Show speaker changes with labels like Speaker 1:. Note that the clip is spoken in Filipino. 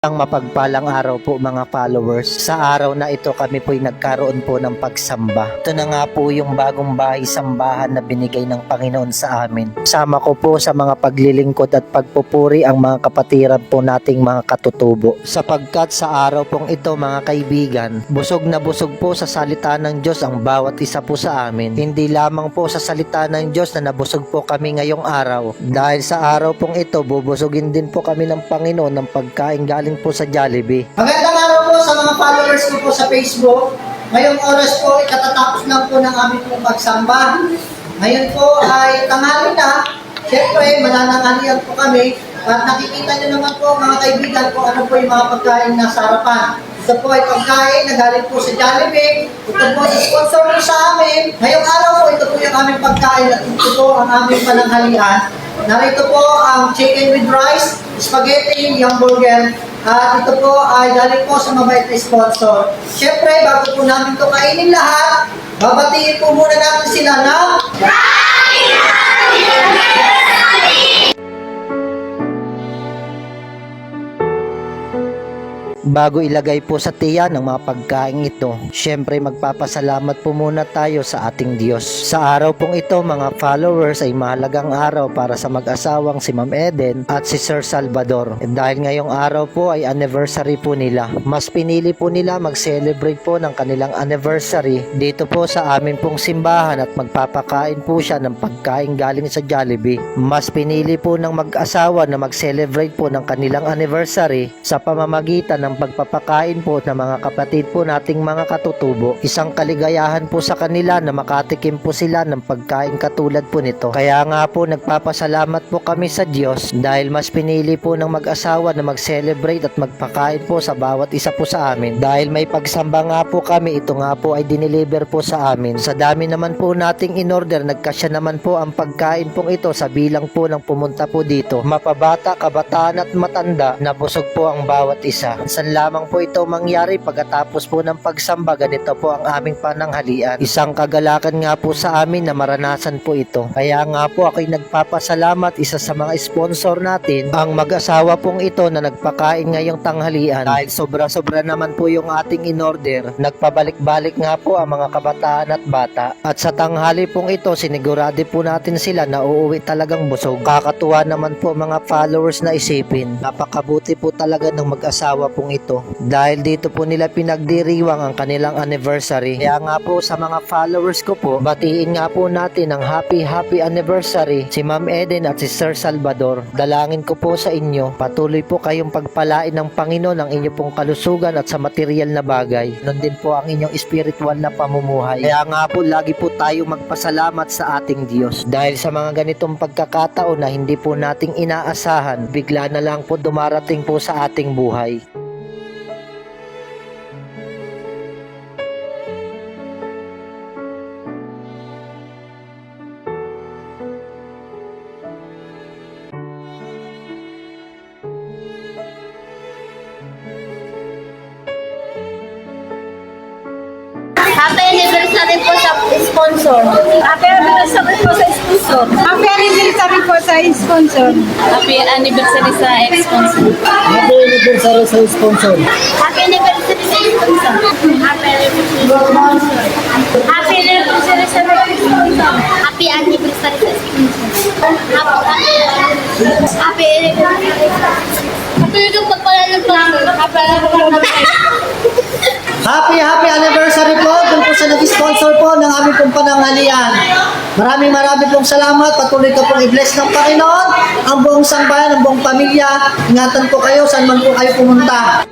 Speaker 1: Ang mapagpalang araw po mga followers. Sa araw na ito kami po'y nagkaroon po ng pagsamba. Ito na nga po yung bagong bahay-sambahan na binigay ng Panginoon sa amin. Sama ko po sa mga paglilingkod at pagpupuri ang mga kapatiran po nating mga katutubo. Sapagkat sa araw pong ito mga kaibigan, busog na busog po sa salita ng Diyos ang bawat isa po sa amin. Hindi lamang po sa salita ng Diyos na nabusog po kami ngayong araw. Dahil sa araw pong ito, bubusugin din po kami ng Panginoon ng pagkain galing po sa Jollibee.
Speaker 2: Magandang araw po sa mga followers ko po sa Facebook. Ngayong oras po, katatapos lang po ng aming pong pagsamba. Ngayon po ay tanghali na. Siyempre, manananghalian po kami. At nakikita nyo naman po mga kaibigan kung ano po yung mga pagkain na sa harapan. Ito po ay pagkain na galing po sa Jollibee. Ito po ay sponsor po sa amin. Ngayong araw po, ito po yung aming pagkain at ito po ang aming pananghalian. Narito po ang chicken with rice, spaghetti, hamburger. At ito po ay galing po sa mabait na sponsor. Siyempre, bago po namin ito kainin lahat, babatiin po muna natin sila na
Speaker 1: Bago ilagay po sa tiyan ng mga pagkain ito, syempre magpapasalamat po muna tayo sa ating Diyos. Sa araw pong ito mga followers ay mahalagang araw para sa mag-asawang si Ma'am Eden at si Sir Salvador. Dahil ngayong araw po ay anniversary po nila. Mas pinili po nila mag-celebrate po ng kanilang anniversary dito po sa amin pong simbahan at magpapakain po siya ng pagkain galing sa Jollibee. Mas pinili po ng mag-asawa na mag-celebrate po ng kanilang anniversary sa pamamagitan ng pagpapakain po ng mga kapatid po nating mga katutubo. Isang kaligayahan po sa kanila na makatikim po sila ng pagkain katulad po nito. Kaya nga po nagpapasalamat po kami sa Diyos dahil mas pinili po ng mag-asawa na mag-celebrate at magpakain po sa bawat isa po sa amin. Dahil may pagsamba nga po kami, ito nga po ay dineliver po sa amin. Sa dami naman po nating in-order, nagkasya naman po ang pagkain pong ito sa bilang po ng pumunta po dito. Mapabata, kabataan at matanda, nabusog po ang bawat isa. Lamang po ito mangyari pagkatapos po ng pagsamba. Ganito po ang aming pananghalian. Isang kagalakan nga po sa amin na maranasan po ito. Kaya nga po ako'y nagpapasalamat isa sa mga sponsor natin, ang mag-asawa pong ito na nagpakain ngayong tanghalian. Dahil sobra-sobra naman po yung ating in-order, nagpabalik-balik nga po ang mga kabataan at bata. At sa tanghali pong ito, sinigurado po natin sila na uuwi talagang busog. Kakatuwa naman po mga followers na isipin. Napakabuti po talaga ng mag-asawa pong ito dahil dito po nila pinagdiriwang ang kanilang anniversary. Kaya nga po sa mga followers ko po, batiin nga po natin ang happy anniversary si Ma'am Eden at si Sir Salvador. Dalangin ko po sa inyo, patuloy po kayong pagpalain ng Panginoon ang inyong pong kalusugan at sa material na bagay. Nun din po ang inyong spiritual na pamumuhay. Kaya nga po lagi po tayo magpasalamat sa ating Diyos dahil sa mga ganitong pagkakataon na hindi po nating inaasahan, bigla na lang po dumarating po sa ating buhay.
Speaker 3: Happy anniversary po sa sponsor.
Speaker 4: Happy anniversary po sa sponsor. Happy anniversary po sa sponsor.
Speaker 3: Happy anniversary sa sponsor.
Speaker 2: happy anniversary sa sponsor.
Speaker 3: Happy anniversary sa sponsor. Happy anniversary sa sponsor. Happy anniversary sa sponsor. Happy anniversary sa sponsor. Happy anniversary. Patuloy kang pagpala ng sponsor.
Speaker 2: Happy anniversary po dun po sa nag-sponsor po ng aming pong pananghalian. Maraming pong salamat. Patuloy ka pong i-bless ng Panginoon ang buong sambayan, ang buong pamilya. Ingatan po kayo saan man po kayo pumunta.